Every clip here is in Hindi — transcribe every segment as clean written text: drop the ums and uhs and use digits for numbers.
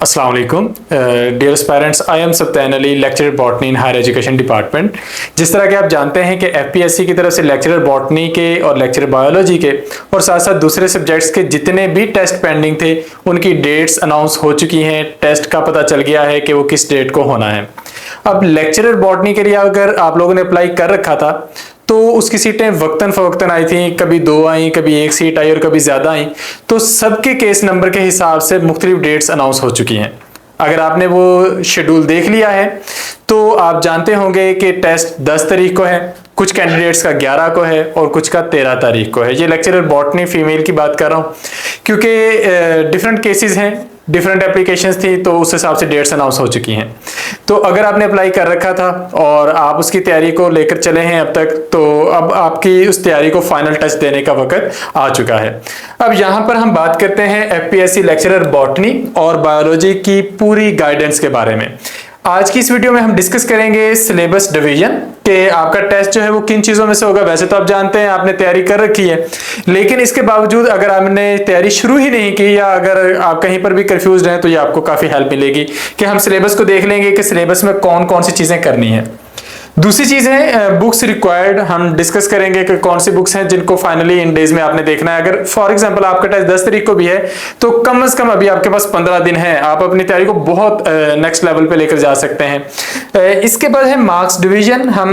अस्सलाम वालेकुम dear aspirants, I am Sabtain Ali, lecturer botany in higher education department. जिस तरह के आप जानते हैं कि एफपीएससी की तरफ से लेक्चरर बॉटनी के और लेक्चरर बायोलॉजी के और साथ साथ दूसरे सब्जेक्ट्स के जितने भी टेस्ट पेंडिंग थे उनकी डेट्स अनाउंस हो चुकी हैं। टेस्ट का पता चल गया है कि वो किस डेट को होना है। अब लेक्चरर बॉटनी के लिए अगर आप लोगों ने अप्लाई कर रखा था तो उसकी सीटें वक्तन फवक्तन आई थी, कभी 2 आई, कभी 1 सीट आई और कभी ज़्यादा आई। तो सबके केस नंबर के हिसाब से मुख्तलिफ डेट्स अनाउंस हो चुकी हैं। अगर आपने वो शेड्यूल देख लिया है तो आप जानते होंगे कि टेस्ट 10 तारीख को है, कुछ कैंडिडेट्स का 11 को है और कुछ का 13 तारीख को है। ये लेक्चरर बॉटनी फीमेल की बात कर रहा हूँ क्योंकि डिफरेंट केसेस हैं, डिफरेंट एप्लीकेशंस थी, तो उस हिसाब से डेट्स अनाउंस हो चुकी हैं। तो अगर आपने अप्लाई कर रखा था और आप उसकी तैयारी को लेकर चले हैं अब तक, तो अब आपकी उस तैयारी को फाइनल टच देने का वक्त आ चुका है। अब यहाँ पर हम बात करते हैं एफपीएससी लेक्चरर बॉटनी और बायोलॉजी की पूरी गाइडेंस के बारे में। आज की इस वीडियो में हम डिस्कस करेंगे सिलेबस डिवीजन कि आपका टेस्ट जो है वो किन चीज़ों में से होगा। वैसे तो आप जानते हैं, आपने तैयारी कर रखी है, लेकिन इसके बावजूद अगर आपने तैयारी शुरू ही नहीं की या अगर आप कहीं पर भी कंफ्यूज हैं तो ये आपको काफ़ी हेल्प मिलेगी कि हम सिलेबस को देख लेंगे कि सिलेबस में कौन कौन सी चीज़ें करनी है। दूसरी चीज़ है बुक्स रिक्वायर्ड। हम डिस्कस करेंगे कि कौन सी बुक्स हैं जिनको फाइनली इन डेज में आपने देखना है। अगर फॉर एग्जांपल आपका टेस्ट 10 तारीख को भी है तो कम से कम अभी आपके पास 15 दिन है, आप अपनी तैयारी को बहुत नेक्स्ट लेवल पे लेकर जा सकते हैं। इसके बाद है मार्क्स डिवीजन। हम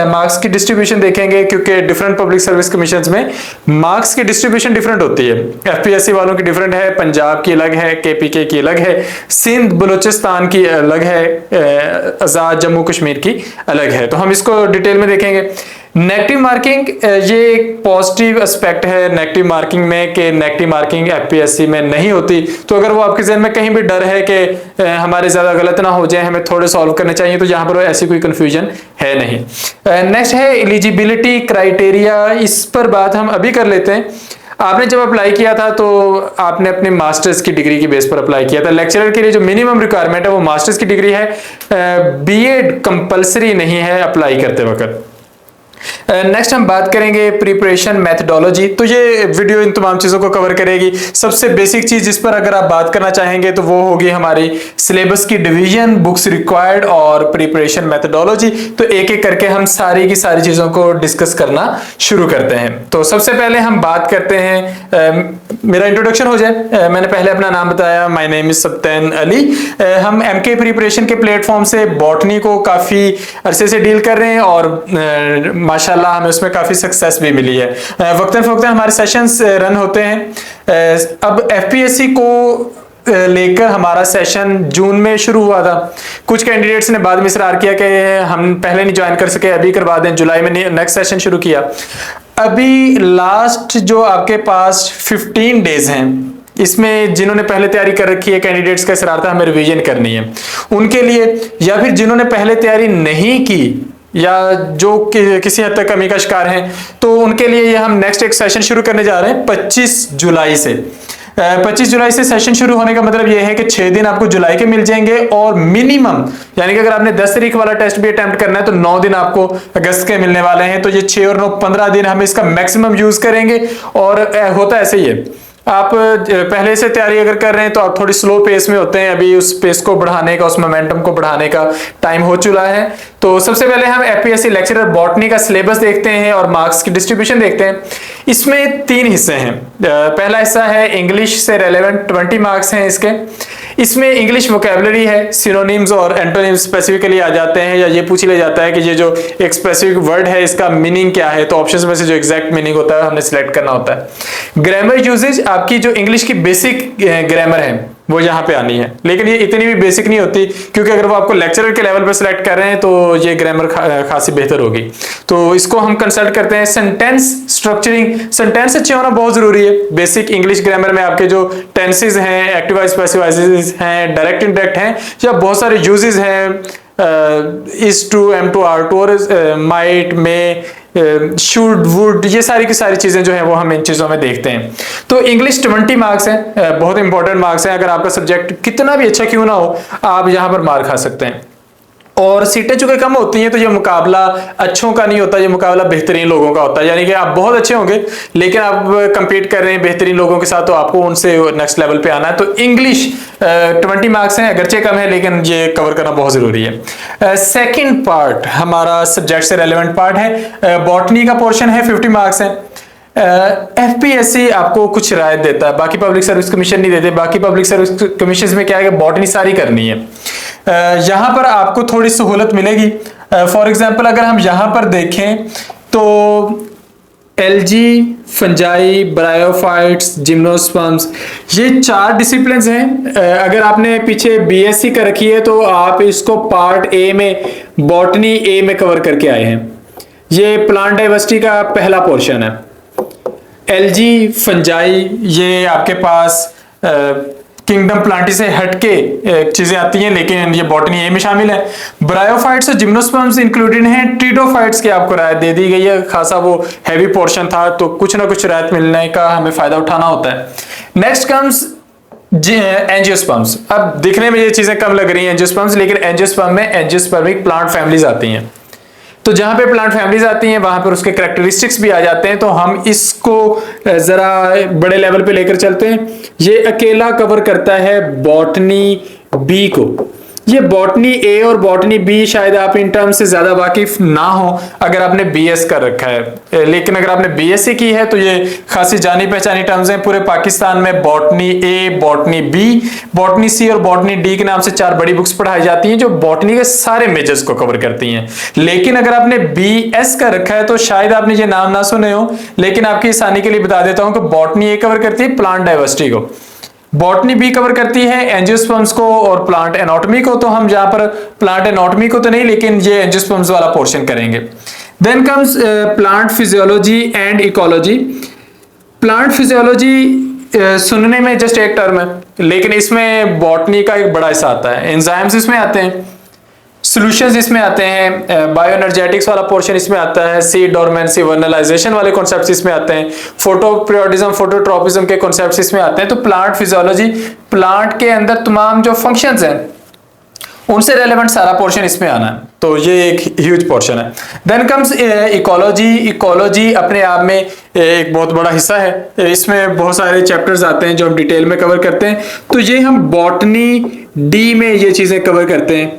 मार्क्स की डिस्ट्रीब्यूशन देखेंगे क्योंकि डिफरेंट पब्लिक सर्विस कमीशन में मार्क्स की डिस्ट्रीब्यूशन डिफरेंट होती है। एफपीएससी वालों की डिफरेंट है, पंजाब की अलग है, केपीके की अलग है, सिंध बलूचिस्तान की अलग है, आजाद जम्मू कश्मीर की अलग है। तो हम इसको डिटेल में देखेंगे। नेगेटिव मार्किंग, ये एक पॉजिटिव एस्पेक्ट है नेगेटिव मार्किंग में कि नेगेटिव मार्किंग एफपीएससी में नहीं होती। तो अगर वो आपके जहन में कहीं भी डर है कि हमारे ज्यादा गलत ना हो जाए, हमें थोड़े सॉल्व करने चाहिए, तो यहाँ पर ऐसी कोई कंफ्यूजन है नहीं। नेक्स्ट है एलिजिबिलिटी क्राइटेरिया। इस पर बात हम अभी कर लेते हैं। आपने जब अप्लाई किया था तो आपने अपने मास्टर्स की डिग्री की बेस पर अप्लाई किया था। लेक्चरर के लिए जो मिनिमम रिक्वायरमेंट है वो मास्टर्स की डिग्री है। बीएड कंपलसरी नहीं है अप्लाई करते वक्त। नेक्स्ट हम बात करेंगे प्रिपरेशन मेथडोलॉजी। तो ये वीडियो इन तमाम चीज़ों को कवर करेगी। सबसे बेसिक चीज़ जिस पर अगर आप बात करना चाहेंगे तो वो होगी हमारी सिलेबस की डिवीजन, बुक्स रिक्वायर्ड और प्रिपरेशन मेथडोलॉजी। तो एक एक करके हम सारी की सारी चीज़ों को डिस्कस करना शुरू करते हैं। तो सबसे पहले हम बात करते हैं, मेरा इंट्रोडक्शन हो जाए। मैंने पहले अपना नाम बताया, my name is Sibtain Ali. हम एमके प्रिपरेशन के प्लेटफॉर्म से बॉटनी को काफ़ी अरसे से डील कर रहे हैं और माशाल्लाह हमें उसमें काफी सक्सेस भी मिली है। वक्तन फवक्तन हमारे सेशंस रन होते हैं। अब एफपीएससी को लेकर हमारा सेशन जून में शुरू हुआ था। कुछ कैंडिडेट्स ने बाद में इसरार किया कि हम पहले नहीं ज्वाइन कर सके, अभी करवा दें। जुलाई में नेक्स्ट सेशन शुरू किया। अभी लास्ट जो आपके पास 15 डेज हैं, इसमें जिन्होंने पहले तैयारी कर रखी है, कैंडिडेट्स का इसरार था हमें रिवीजन करनी है उनके लिए, या फिर जिन्होंने पहले तैयारी नहीं की या जो किसी हद तक कमी का शिकार हैं, तो उनके लिए ये हम नेक्स्ट एक सेशन शुरू करने जा रहे हैं 25 जुलाई से। 25 जुलाई से सेशन शुरू होने का मतलब ये है कि 6 दिन आपको जुलाई के मिल जाएंगे और मिनिमम, यानी कि अगर आपने 10 तारीख वाला टेस्ट भी अटेम्प्ट करना है तो 9 दिन आपको अगस्त के मिलने वाले हैं। तो ये 6 और 9 15 दिन हम इसका मैक्सिमम यूज करेंगे। और होता ऐसे ही है, आप पहले से तैयारी अगर कर रहे हैं तो आप थोड़ी स्लो पेस में होते हैं, अभी उस पेस को बढ़ाने का, उस मोमेंटम को बढ़ाने का टाइम हो चुका है। तो सबसे पहले हम एफपीएससी लेक्चरर बॉटनी का सिलेबस देखते हैं और मार्क्स की डिस्ट्रीब्यूशन देखते हैं। इसमें 3 हिस्से हैं। पहला हिस्सा है इंग्लिश से रेलेवेंट, 20 मार्क्स हैं इसके। इसमें इंग्लिश वोकैबुलरी है, सिनोनिम्स और एंटोनिम्स स्पेसिफिकली आ जाते हैं, या ये पूछ लिया जाता है कि ये जो एक स्पेसिफिक वर्ड है इसका मीनिंग क्या है, तो ऑप्शंस में से जो एग्जैक्ट मीनिंग होता है हमने सिलेक्ट करना होता है। ग्रामर यूजेज, आपकी जो इंग्लिश की बेसिक ग्रामर है वो यहाँ पे आनी है, लेकिन ये इतनी भी बेसिक नहीं होती क्योंकि अगर वो आपको लेक्चरर के लेवल पे सिलेक्ट कर रहे हैं तो ये ग्रामर खासी बेहतर होगी। तो इसको हम कंसल्ट करते हैं। सेंटेंस स्ट्रक्चरिंग, सेंटेंस अच्छे होना बहुत जरूरी है। बेसिक इंग्लिश ग्रामर में आपके जो टेंसेस हैं, एक्टिव वॉइस पैसिव वॉइसेस हैं, डायरेक्ट इनडायरेक्ट हैं, या बहुत सारे यूजेस हैं, is to, am to, are to और माइट, मे, शुड, वुड, ये सारी की सारी चीजें जो है वो हम इन चीजों में देखते हैं। तो इंग्लिश 20 मार्क्स हैं, बहुत इंपॉर्टेंट मार्क्स हैं। अगर आपका सब्जेक्ट कितना भी अच्छा क्यों ना हो, आप यहाँ पर मार्क खा सकते हैं। और सीटें चूंकि कम होती हैं तो ये मुकाबला अच्छों का नहीं होता, ये मुकाबला बेहतरीन लोगों का होता है। यानी कि आप बहुत अच्छे होंगे लेकिन आप कंपीट कर रहे हैं बेहतरीन लोगों के साथ, तो आपको उनसे नेक्स्ट लेवल पे आना है। तो इंग्लिश 20 मार्क्स हैं, अगरचे कम है लेकिन ये कवर करना बहुत जरूरी है। सेकेंड पार्ट हमारा सब्जेक्ट से रेलिवेंट पार्ट है, बॉटनी का पोर्शन है, 50 मार्क्स है। एफपीएससी आपको कुछ रियायत देता है, बाकी पब्लिक सर्विस कमीशन नहीं देते। बाकी पब्लिक सर्विस कमीशन में क्या है कि बॉटनी सारी करनी है, यहां पर आपको थोड़ी सहूलत मिलेगी। फॉर एग्जांपल अगर हम यहां पर देखें तो एलजी, फंजाई, ब्रायोफाइट्स, जिम्नोस्पर्म्स, ये 4 डिसिप्लिन्स हैं। अगर आपने पीछे बीएससी कर रखी है तो आप इसको पार्ट ए में, बॉटनी ए में कवर करके आए हैं। ये प्लांट डाइवर्सिटी का पहला पोर्शन है। एलजी, फंजाई, ये आपके पास किंगडम प्लांटी से हटके चीजें आती हैं लेकिन ये बॉटनी ए में शामिल है। ब्रायोफाइट्स और जिम्नोस्पर्म्स इंक्लूडेड हैं। ट्रिडोफाइट्स की आपको रायत दे दी गई है, खासा वो हैवी पोर्शन था तो कुछ ना कुछ रायत मिलने का हमें फायदा उठाना होता है। Next comes angiosperms. अब दिखने में ये चीजें कम लग रही हैं एंजियोस्पर्म्स, लेकिन एंजियोस्पर्म में एंजियोस्पर्मिक प्लांट फैमिलीज आती हैं। तो जहां पे प्लांट फैमिलीज आती हैं वहां पर उसके कैरेक्टरिस्टिक्स भी आ जाते हैं। तो हम इसको जरा बड़े लेवल पे लेकर चलते हैं। ये अकेला कवर करता है बॉटनी बी को। ये बॉटनी ए और बॉटनी बी शायद आप इन टर्म से ज्यादा वाकिफ ना हो अगर आपने बीएस कर रखा है, लेकिन अगर आपने बीएससी की है तो ये खासी जानी पहचानी टर्म्स हैं। पूरे पाकिस्तान में बॉटनी ए, बॉटनी बी, बॉटनी सी और बॉटनी डी के नाम से 4 बड़ी बुक्स पढ़ाई जाती हैं जो बॉटनी के सारे मेजर्स को कवर करती हैं। लेकिन अगर आपने बीएस कर रखा है तो शायद आपने ये नाम ना सुने हो, लेकिन आपकी आसानी के लिए बता देता हूं कि बॉटनी ए कवर करती है प्लांट डाइवर्सिटी को, बॉटनी बी कवर करती है एंजियोस्पर्म्स को और प्लांट एनाटॉमी को। तो हम जहां पर प्लांट एनाटॉमी को तो नहीं, लेकिन ये एंजियोस्पर्म्स वाला पोर्शन करेंगे। Then comes plant physiology and ecology. Plant physiology सुनने में जस्ट एक टर्म है लेकिन इसमें बॉटनी का एक बड़ा हिस्सा आता है। एंजाइम्स इसमें आते हैं, सॉल्यूशंस इसमें आते हैं, बायोएनर्जेटिक्स वाला पोर्शन इसमें आता है, सीड डोरमेंसी, वर्नलाइजेशन वाले कॉन्सेप्ट्स इसमें आते हैं, फोटोपीरियोडिज्म, फोटोट्रोपिज्म के कॉन्सेप्ट्स इसमें आते हैं। तो प्लांट फिजियोलॉजी, प्लांट के अंदर तमाम जो फंक्शंस हैं उनसे रेलेवेंट सारा पोर्शन इसमें आना है। तो ये एक ह्यूज पोर्शन है। Then comes ecology. इकोलॉजी अपने आप में एक बहुत बड़ा हिस्सा है, इसमें बहुत सारे चैप्टर्स आते हैं जो हम डिटेल में कवर करते हैं। तो ये हम बॉटनी डी में ये चीजें कवर करते हैं।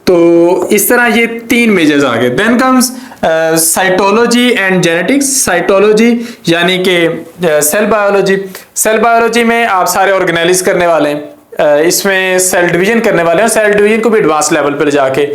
तो इस तरह ये 3 मेजर्स आ गए। Then comes cytology and genetics. Cytology यानी कि सेल बायोलॉजी। सेल बायोलॉजी में आप सारे ऑर्गेनेलिज करने वाले हैं, इसमें सेल डिवीजन करने वाले हैं। सेल डिवीजन को भी एडवांस लेवल पर जाके,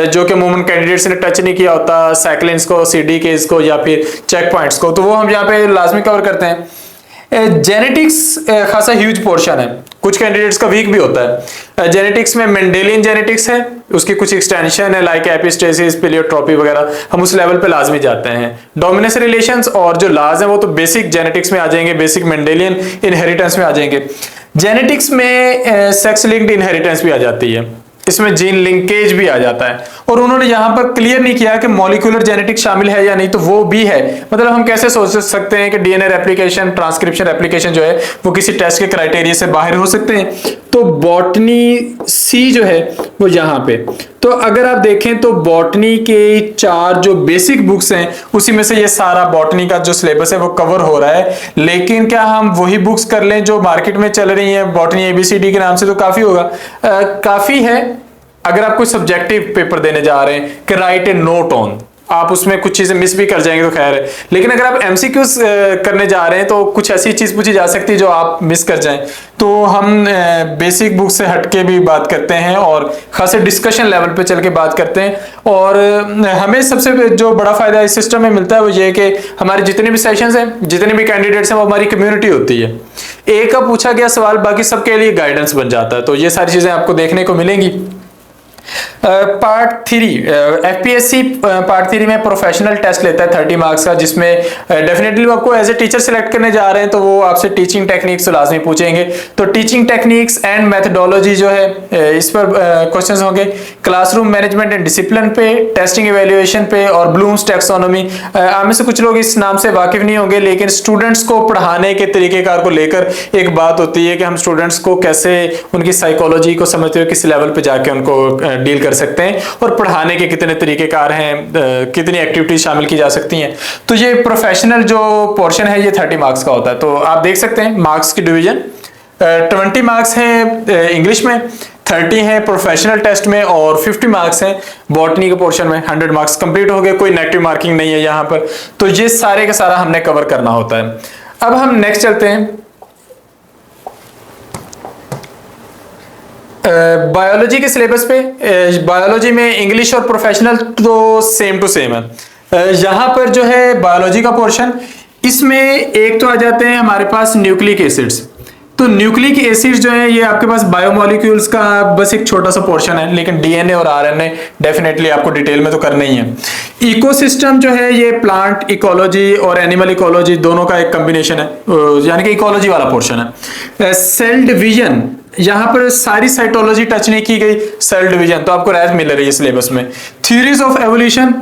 जो कि अमूमन कैंडिडेट्स ने टच नहीं किया होता, साइक्लिन्स को, सीडीकेज को या फिर चेक पॉइंट्स को, तो वो हम यहाँ पे लाजमी कवर करते हैं। जेनेटिक्स खासा ह्यूज पोर्शन है, कुछ कैंडिडेट्स का वीक भी होता है। जेनेटिक्स में मेंडेलियन जेनेटिक्स है, उसकी कुछ एक्सटेंशन है लाइक एपिस्टेसिस, प्लेयोट्रॉपी वगैरह, हम उस लेवल पे लाजमी जाते हैं। डोमिनेंस रिलेशंस और जो लाज हैं वो तो बेसिक जेनेटिक्स में आ जाएंगे, बेसिक मेंडेलियन इनहेरिटेंस में आ जाएंगे। जेनेटिक्स में सेक्स लिंक्ड इनहेरिटेंस भी आ जाती है, इसमें जीन लिंकेज भी आ जाता है। और उन्होंने यहां पर क्लियर नहीं किया कि मॉलिक्यूलर जेनेटिक्स शामिल है या नहीं, तो वो भी है। मतलब हम कैसे सोच सकते हैं कि डीएनए रेप्लिकेशन, ट्रांसक्रिप्शन रेप्लिकेशन जो है वो किसी टेस्ट के क्राइटेरिया से बाहर हो सकते हैं। तो बॉटनी सी जो है वो यहाँ पे, तो अगर आप देखें तो बॉटनी के 4 जो बेसिक बुक्स हैं उसी में से ये सारा बॉटनी का जो सिलेबस है वो कवर हो रहा है। लेकिन क्या हम वही बुक्स कर लें जो मार्केट में चल रही हैं बॉटनी एबीसीडी के नाम से, तो काफी होगा? काफी है। अगर आप कोई सब्जेक्टिव पेपर देने जा रहे हैं कि राइट ए नोट ऑन, आप उसमें कुछ चीजें मिस भी कर जाएंगे तो खैर है, लेकिन अगर आप एमसीक्यूज करने जा रहे हैं तो कुछ ऐसी चीज पूछी जा सकती है जो आप मिस कर जाएं। तो हम बेसिक बुक से हटके भी बात करते हैं और खासे डिस्कशन लेवल पे चल के बात करते हैं। और हमें सबसे जो बड़ा फायदा इस सिस्टम में मिलता है वो ये कि हमारे जितने भी सेशंस हैं, जितने भी कैंडिडेट्स हैं, वो हमारी कम्युनिटी होती है। एक का पूछा गया सवाल बाकी सबके लिए गाइडेंस बन जाता है। तो ये सारी चीजें आपको देखने को मिलेंगी। पार्ट 3 एफपीएससी पार्ट 3 में प्रोफेशनल टेस्ट लेता है 30 मार्क्स का, जिसमें डेफिनेटली आपको एज ए टीचर सिलेक्ट करने जा रहे हैं तो वो आपसे टीचिंग टेक्निक्स तो लाजमी पूछेंगे। तो टीचिंग टेक्निक्स एंड मेथडोलॉजी जो है इस पर क्वेश्चंस होंगे। क्लासरूम मैनेजमेंट एंड डिसिप्लिन पे, टेस्टिंग इवेल्युएशन पे और ब्लूम्स टैक्सोनॉमी। आप में से कुछ लोग इस नाम से वाकिफ नहीं होंगे, लेकिन स्टूडेंट्स को पढ़ाने के तरीकेकार को लेकर एक बात होती है कि हम स्टूडेंट्स को कैसे उनकी साइकोलॉजी को समझते हुए किस लेवल पे जाके उनको डील कर कर सकते हैं और पढ़ाने के कितने तरीकेकार हैं, कितनी एक्टिविटीज शामिल की जा सकती हैं। तो ये प्रोफेशनल जो पोर्शन है ये 30 मार्क्स का होता है। तो आप देख सकते हैं मार्क्स की डिवीजन 20 मार्क्स हैं इंग्लिश में, 30 है प्रोफेशनल टेस्ट में और 50 मार्क्स हैं बॉटनी के पोर्शन में। 100 मार्क्स कंप्लीट हो गए, कोई नेगेटिव मार्किंग नहीं है यहाँ पर। तो ये सारे का सारा हमने कवर करना होता है। अब हम नेक्स्ट चलते हैं बायोलॉजी के सिलेबस पे। बायोलॉजी में इंग्लिश और प्रोफेशनल तो सेम टू सेम है। यहाँ पर जो है बायोलॉजी का पोर्शन, इसमें एक तो आ जाते हैं हमारे पास न्यूक्लिक एसिड्स। तो न्यूक्लिक एसिड्स जो है ये आपके पास बायोमोलिक्यूल्स का बस एक छोटा सा पोर्शन है, लेकिन डीएनए और आरएनए डेफिनेटली आपको डिटेल में तो करना ही है। इकोसिस्टम जो है ये प्लांट इकोलॉजी और एनिमल इकोलॉजी दोनों का एक कॉम्बिनेशन है, यानी कि इकोलॉजी वाला पोर्शन है। सेल डिवीजन, यहाँ पर सारी साइटोलॉजी टच नहीं की गई, सेल डिवीजन तो आपको रैज मिल रही है सिलेबस में। थ्योरीज ऑफ एवोल्यूशन,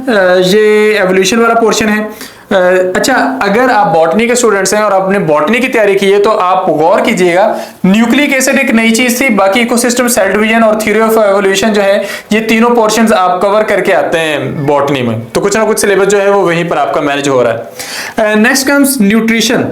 ये एवोल्यूशन वाला पोर्शन है। अच्छा, अगर आप बॉटनी के स्टूडेंट्स हैं और आपने बॉटनी की तैयारी की है तो आप गौर कीजिएगा, न्यूक्लिक एसिड एक नई चीज थी, बाकी इकोसिस्टम, सेल डिवीजन और थ्योरी ऑफ एवोल्यूशन जो है ये तीनों पोर्शंस आप कवर करके आते हैं बॉटनी में। तो कुछ ना कुछ सिलेबस जो है वो वहीं पर आपका मैनेज हो रहा है। नेक्स्ट कम्स न्यूट्रिशन,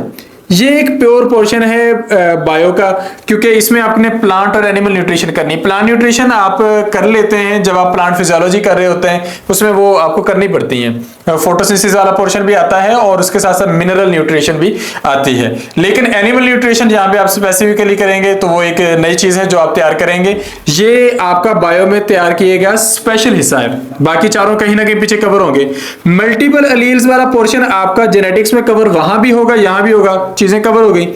ये एक प्योर पोर्शन है बायो का, क्योंकि इसमें आपने प्लांट और एनिमल न्यूट्रिशन करनी। प्लांट न्यूट्रिशन आप कर लेते हैं जब आप प्लांट फिजियोलॉजी कर रहे होते हैं, उसमें वो आपको करनी पड़ती है। फोटोसिंथेसिस वाला पोर्शन भी आता है और उसके साथ साथ मिनरल न्यूट्रिशन भी आती है। लेकिन एनिमल न्यूट्रिशन जहाँ पे आप स्पेसिफिकली करेंगे तो वो एक नई चीज है जो आप तैयार करेंगे। ये आपका बायो में तैयार किया गया स्पेशल हिस्सा है, बाकी चारों कहीं ना कहीं पीछे कवर होंगे। मल्टीपल एलील्स वाला पोर्शन आपका जेनेटिक्स में कवर वहां भी होगा, यहां भी होगा, चीजें कवर हो गई।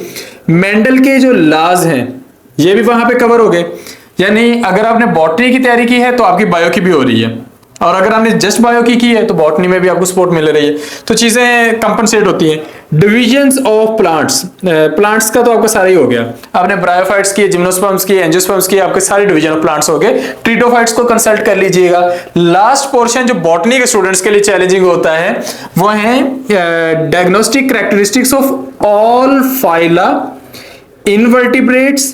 मेंडल के जो लॉज हैं ये भी वहां पे कवर हो गए, यानी अगर आपने बॉटनी की तैयारी की है तो आपकी बायो की भी हो रही है, और अगर आपने जस्ट बायो की है तो बॉटनी में भी आपको सपोर्ट मिल रही है। तो चीजें कंपनसेट होती हैं। डिविजन्स ऑफ प्लांट्स, प्लांट्स का तो आपका सारा ही हो गया। आपने ब्रायोफाइट्स की, जिम्नोस्पर्म्स की, एंजियोस्पर्म्स की, आपके सारे डिवीजन ऑफ प्लांट्स हो गए। ट्रिटोफाइट्स को कंसल्ट कर लीजिएगा। लास्ट पोर्शन जो बॉटनी के स्टूडेंट्स के लिए चैलेंजिंग होता है वो है diagnostic characteristics of all phyla, invertebrates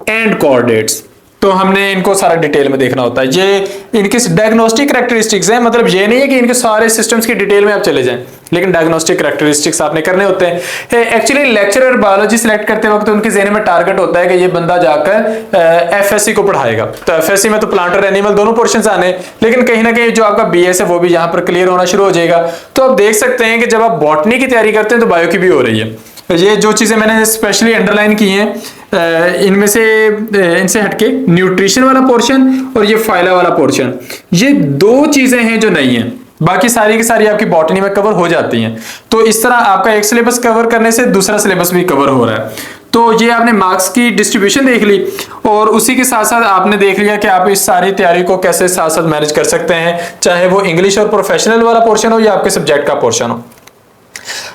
and chordates. तो हमने इनको सारा डिटेल में देखना होता है। ये इनके डायग्नोस्टिक कैरेक्टरिस्टिक्स हैं, मतलब ये नहीं है कि इनके सारे सिस्टम्स की डिटेल में आप चले जाएं, लेकिन डायग्नोस्टिक कैरेक्टरिस्टिक्स आपने करने होते हैं। एक्चुअली लेक्चरर बायोलॉजी सिलेक्ट करते वक्त उनके ज़हन में टारगेट होता है कि ये बंदा जाकर एफएससी को पढ़ाएगा। तो एफएससी में तो प्लांट और एनिमल दोनों पोर्शंस आने, लेकिन कहीं ना कहीं जो आपका बीएस है वो भी यहाँ पर क्लियर होना शुरू हो जाएगा। तो आप देख सकते हैं कि जब आप बॉटनी की तैयारी करते हैं तो बायो की भी हो रही है। ये जो चीजें मैंने स्पेशली अंडरलाइन की हैं, इनमें से इनसे हटके न्यूट्रिशन वाला पोर्शन और ये फाइला वाला पोर्शन, ये दो चीजें हैं जो नहीं है, बाकी सारी की सारी आपकी बॉटनी में कवर हो जाती हैं। तो इस तरह आपका एक सिलेबस कवर करने से दूसरा सिलेबस भी कवर हो रहा है। तो ये आपने मार्क्स की डिस्ट्रीब्यूशन देख ली और उसी के साथ साथ आपने देख लिया कि आप इस सारी तैयारी को कैसे साथ साथ मैनेज कर सकते हैं, चाहे वो इंग्लिश और प्रोफेशनल वाला पोर्शन हो या आपके सब्जेक्ट का पोर्शन हो।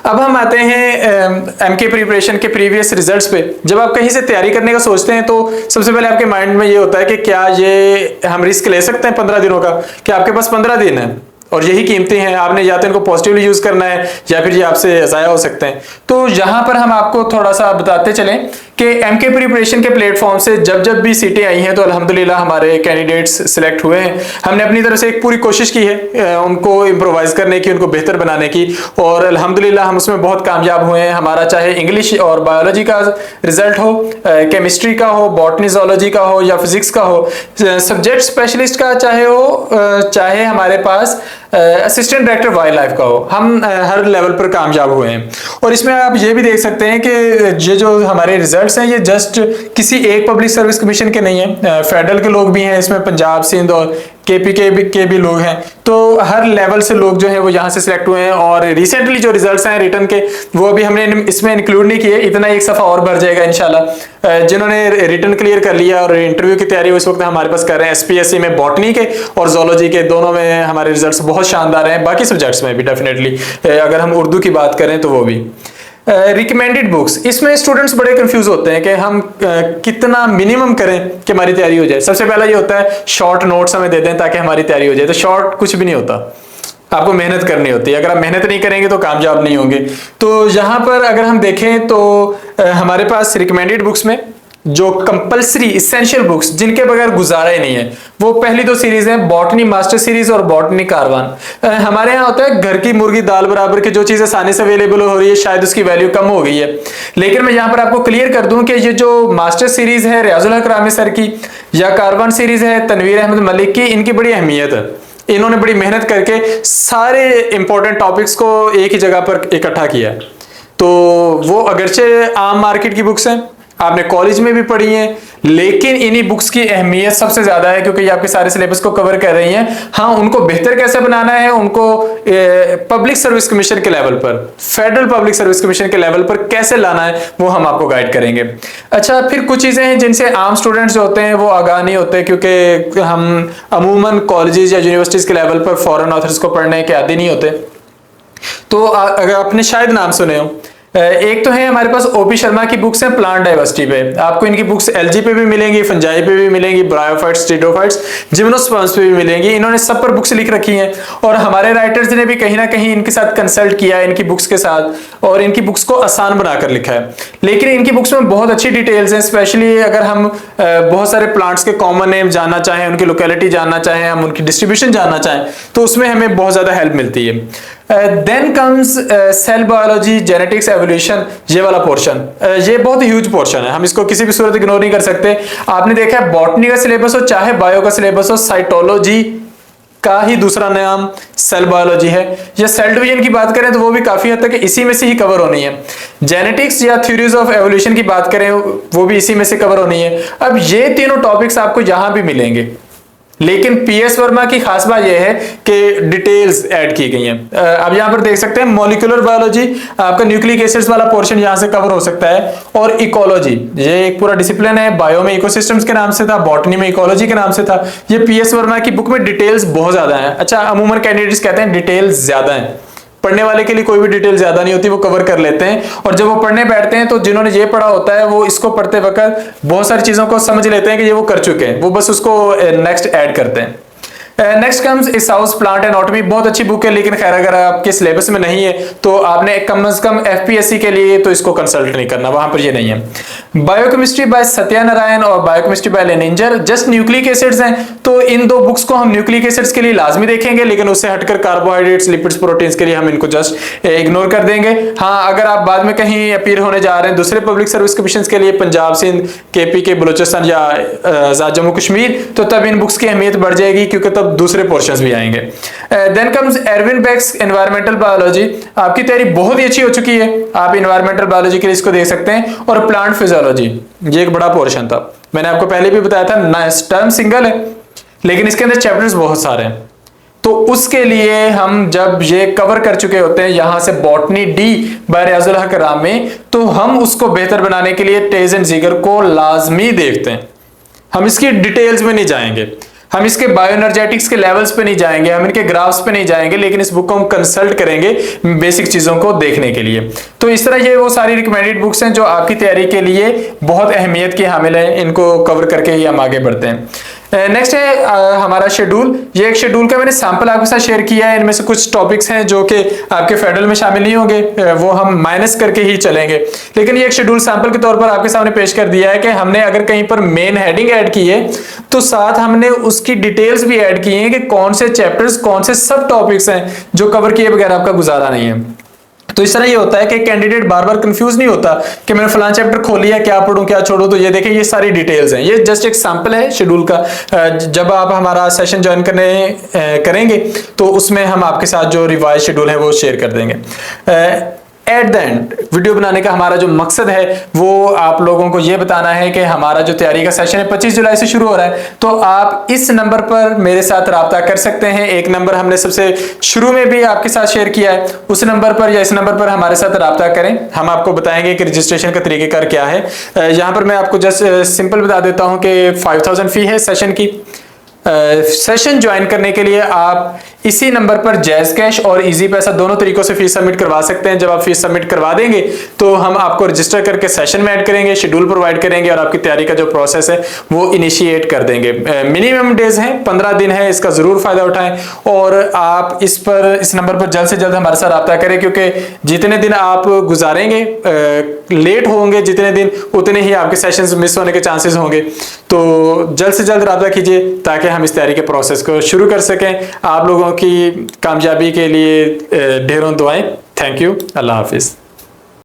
अब हम आते हैं एमके प्रिपरेशन के प्रीवियस रिजल्ट्स पे। जब आप कहीं से तैयारी करने का सोचते हैं तो सबसे पहले आपके माइंड में ये होता है कि क्या ये हम रिस्क ले सकते हैं 15 दिनों का, कि आपके पास 15 दिन है और यही कीमती हैं, आपने या तो इनको पॉजिटिवली यूज करना है या फिर ये आपसे ज़ाया हो सकते हैं। तो यहाँ पर हम आपको थोड़ा सा बताते चलें कि एमके प्रिपरेशन के प्लेटफॉर्म से जब जब भी सीटें आई हैं तो अल्हम्दुलिल्लाह हमारे कैंडिडेट्स सिलेक्ट हुए हैं। हमने अपनी तरफ से एक पूरी कोशिश की है उनको इम्प्रोवाइज करने की, उनको बेहतर बनाने की, और अल्हम्दुलिल्लाह हम उसमें बहुत कामयाब हुए हैं। हमारा चाहे इंग्लिश और बायोलॉजी का रिजल्ट हो, केमिस्ट्री का हो, बॉटनी जोलॉजी का हो या फिजिक्स का हो, सब्जेक्ट स्पेशलिस्ट का चाहे हो, चाहे हमारे पास असिस्टेंट डायरेक्टर वाइल्ड लाइफ का हो, हम हर लेवल पर कामयाब हुए हैं। और इसमें आप ये भी देख सकते हैं कि ये जो हमारे रिजल्ट्स हैं ये जस्ट किसी एक पब्लिक सर्विस कमीशन के नहीं है, फेडरल के लोग भी हैं इसमें, पंजाब, सिंध और केपी के भी लोग हैं। तो हर लेवल से लोग जो हैं वो यहाँ से सिलेक्ट हुए हैं। और रिसेंटली जो रिजल्ट्स हैं रिटर्न के वो अभी हमने इसमें इंक्लूड नहीं किए, इतना एक सफ़ा और भर जाएगा इंशाल्लाह। जिन्होंने रिटर्न क्लियर कर लिया और इंटरव्यू की तैयारी इस वक्त हमारे पास कर रहे हैं, एसपीएससी में बॉटनी के और जोलॉजी के दोनों में हमारे रिजल्ट्स बहुत शानदार हैं, बाकी सब्जेक्ट्स में भी डेफिनेटली, अगर हम उर्दू की बात करें तो वो भी। रिकमेंडेड बुक्स, इसमें स्टूडेंट्स बड़े कंफ्यूज होते हैं कि हम कितना मिनिमम करें कि हमारी तैयारी हो जाए। सबसे पहला ये होता है शॉर्ट नोट्स हमें दे दें ताकि हमारी तैयारी हो जाए। तो शॉर्ट कुछ भी नहीं होता, आपको मेहनत करनी होती है। अगर आप मेहनत नहीं करेंगे तो कामयाब नहीं होंगे। तो यहाँ पर अगर हम देखें तो हमारे पास रिकमेंडेड बुक्स में जो कंपलसरी इसेंशियल बुक्स जिनके बगैर गुजारा ही नहीं है, वो पहली दो सीरीज हैं, बॉटनी मास्टर सीरीज और बॉटनी कारवान। हमारे यहाँ होता है घर की मुर्गी दाल बराबर के, जो चीज आसानी से अवेलेबल हो रही है शायद उसकी वैल्यू कम हो गई है। लेकिन मैं यहाँ पर आपको क्लियर कर दूं कि ये जो मास्टर सीरीज है रियाजुल हक रामी सर की, या कारवान सीरीज है तनवीर अहमद मलिक की, इनकी बड़ी अहमियत है। इन्होंने बड़ी मेहनत करके सारे इंपॉर्टेंट टॉपिक्स को एक ही जगह पर इकट्ठा किया है। तो वो अगरचे आम मार्केट की बुक्स हैं, आपने कॉलेज में भी पढ़ी हैं, लेकिन इन्हीं बुक्स की अहमियत सबसे ज्यादा है क्योंकि ये आपके सारे सिलेबस को कवर कर रही हैं। हाँ, उनको बेहतर कैसे बनाना है, उनको पब्लिक सर्विस कमीशन के लेवल पर, फेडरल पब्लिक सर्विस कमीशन के लेवल पर कैसे लाना है, वो हम आपको गाइड करेंगे। अच्छा, फिर कुछ चीजें हैं जिनसे आम स्टूडेंट्स जो होते हैं वो आगाह नहीं होते, क्योंकि हम अमूमन कॉलेजेस या यूनिवर्सिटीज के लेवल पर फॉरेन ऑथर्स को पढ़ने के आदी नहीं होते। तो अगर आपने शायद नाम सुने हो, एक तो है हमारे पास ओपी शर्मा की बुक्स हैं प्लांट डाइवर्सिटी पे, आपको इनकी बुक्स एलजी पे भी मिलेंगी, फंजाई पे भी मिलेंगी, ब्रायोफाइट्स, स्टीडोफाइट्स, जिम्नोस्पर्म्स पे भी मिलेंगी। इन्होंने सब पर बुक्स लिख रखी हैं और हमारे राइटर्स ने भी कहीं ना कहीं इनके साथ कंसल्ट किया है इनकी बुक्स के साथ, और इनकी बुक्स को आसान बनाकर लिखा है। लेकिन इनकी बुक्स में बहुत अच्छी डिटेल्स हैं, स्पेशली अगर हम बहुत सारे प्लांट्स के कॉमन नेम जानना चाहें, उनकी लोकेलिटी जानना चाहें, हम उनकी डिस्ट्रीब्यूशन जानना चाहें, तो उसमें हमें बहुत ज्यादा हेल्प मिलती है। Then comes cell biology, genetics, evolution, ये वाला पोर्शन, ये बहुत ह्यूज पोर्शन है, हम इसको किसी भी सूरत इग्नोर नहीं कर सकते। आपने देखा है बॉटनी का सिलेबस हो चाहे बायो का सिलेबस हो, साइटोलॉजी का ही दूसरा नाम सेल बायोलॉजी है, या सेल डिवीजन की बात करें तो वो भी काफी हद तक इसी में से ही कवर होनी है। जेनेटिक्स या थ्योरीज ऑफ एवोल्यूशन की बात करें वो भी इसी में से कवर होनी है। अब ये तीनों टॉपिक्स आपको यहां भी मिलेंगे, लेकिन पीएस वर्मा की खास बात यह है कि डिटेल्स ऐड की गई हैं। अब यहां पर देख सकते हैं मॉलिक्यूलर बायोलॉजी, आपका न्यूक्लिक एसिड्स वाला पोर्शन यहां से कवर हो सकता है, और इकोलॉजी, ये एक पूरा डिसिप्लिन है, बायो में इकोसिस्टम्स के नाम से था, बॉटनी में इकोलॉजी के नाम से था। ये पीएस वर्मा की बुक में डिटेल्स बहुत ज्यादा है। अच्छा, अमूमन कैंडिडेट्स कहते हैं डिटेल्स ज्यादा है, पढ़ने वाले के लिए कोई भी डिटेल ज्यादा नहीं होती, वो कवर कर लेते हैं, और जब वो पढ़ने बैठते हैं तो जिन्होंने ये पढ़ा होता है वो इसको पढ़ते वक्त बहुत सारी चीजों को समझ लेते हैं कि ये वो कर चुके हैं, वो बस उसको नेक्स्ट ऐड करते हैं। नेक्स्ट कम्स इस हाउस प्लांट एनाटॉमी, बहुत अच्छी बुक है, लेकिन खैर अगर आपके सिलेबस में नहीं है तो आपने कम से कम एफपीएससी के लिए तो इसको कंसल्ट नहीं करना, वहां पर ये नहीं है। बायोकेमिस्ट्री बाय सत्यानारायण और biochemistry by Lehninger just nucleic acids हैं, तो इन दो बुक्स को हम न्यूक्लिक एसिड्स के लिए लाजमी देखेंगे, लेकिन उससे हटकर कार्बोहाइड्रेट्स, लिपिड्स, प्रोटीन्स के लिए हम इनको जस्ट इग्नोर कर देंगे। हाँ, अगर आप बाद में कहीं अपीयर होने जा रहे हैं दूसरे पब्लिक सर्विस कमीशन के लिए, पंजाब, सिंध, केपी के, बलूचिस्तान या आजाद जम्मू कश्मीर, तो तब इन बुक्स की अहमियत बढ़ जाएगी क्योंकि तब दूसरे पोर्शंस भी आएंगे। Then comes Erwin Becks environmental biology, आपकी तैयारी बहुत ही अच्छी हो चुकी है, आप एनवायरमेंटल बायोलॉजी के लिए इसको देख सकते हैं, और प्लांट फिजियोलॉजी, ये एक बड़ा पोर्शन था, मैंने आपको पहले भी बताया था, टर्म सिंगल है लेकिन इसके अंदर चैप्टर्स बहुत सारे हैं, तो उसके लिए हम जब ये कवर कर चुके होते हैं यहां से बॉटनी डी बाय रियाजुल हक रामी, तो हम उसको बेहतर बनाने के लिए टेज एंड जिगर को लाजमी देखते हैं। हम इसकी डिटेल्स में नहीं जाएंगे, हम इसके बायोएनर्जेटिक्स के लेवल्स पे नहीं जाएंगे, हम इनके ग्राफ्स पे नहीं जाएंगे, लेकिन इस बुक को हम कंसल्ट करेंगे बेसिक चीजों को देखने के लिए। तो इस तरह ये वो सारी रिकमेंडेड बुक्स हैं जो आपकी तैयारी के लिए बहुत अहमियत की हामिल है, इनको कवर करके ही हम आगे बढ़ते हैं। नेक्स्ट है हमारा शेड्यूल, ये एक शेड्यूल का मैंने सैंपल आपके साथ शेयर किया है, इनमें से कुछ टॉपिक्स हैं जो कि आपके फेडरल में शामिल नहीं होंगे, वो हम माइनस करके ही चलेंगे, लेकिन ये एक शेड्यूल सैंपल के तौर पर आपके सामने पेश कर दिया है कि हमने अगर कहीं पर मेन हेडिंग ऐड की है तो साथ हमने उसकी डिटेल्स भी ऐड की हैं कि कौन से चैप्टर्स, कौन से सब टॉपिक्स हैं जो कवर किए बगैर आपका गुजारा नहीं है। तो इस तरह ये होता है कि कैंडिडेट बार बार कंफ्यूज नहीं होता कि मैंने फलां चैप्टर खोल लिया, क्या पढूं क्या छोड़ूं। तो ये देखिए, ये सारी डिटेल्स हैं, ये जस्ट एक सैंपल है शेड्यूल का। जब आप हमारा सेशन ज्वाइन करेंगे तो उसमें हम आपके साथ जो रिवाइज शेड्यूल है वो शेयर कर देंगे। एट द एंड वीडियो बनाने का हमारा जो मकसद है वो आप लोगों को ये बताना है कि हमारा जो तैयारी का सेशन है 25 जुलाई से शुरू हो रहा है, तो आप इस नंबर पर मेरे साथ राब्ता कर सकते हैं। एक नंबर हमने सबसे शुरू में भी आपके साथ शेयर किया है, उस नंबर पर या इस नंबर पर हमारे साथ राब्ता करें, हम आपको बताएंगे कि रजिस्ट्रेशन का तरीकेकार क्या है। यहाँ पर मैं आपको जस्ट सिंपल बता देता हूँ कि 5000 फी है सेशन की, सेशन ज्वाइन करने के लिए आप इसी नंबर पर जैज़ कैश और इजी पैसा दोनों तरीकों से फीस सबमिट करवा सकते हैं। जब आप फीस सबमिट करवा देंगे तो हम आपको रजिस्टर करके सेशन में ऐड करेंगे, शेड्यूल प्रोवाइड करेंगे और आपकी तैयारी का जो प्रोसेस है वो इनिशिएट कर देंगे। मिनिमम डेज हैं, 15 दिन है, इसका जरूर फायदा उठाएं और आप इस नंबर पर जल्द से जल्द हमारे साथ रब्ता करें, क्योंकि जितने दिन आप गुजारेंगे लेट होंगे जितने दिन, उतने ही आपके सेशंस मिस होने के चांसेस होंगे। तो जल्द से जल्द रब्ता कीजिए ताकि हम इस तैयारी के प्रोसेस को शुरू कर सकें। आप लोगों की कामयाबी के लिए ढेरों दुआएं। Thank you. अल्लाह हाफिज़।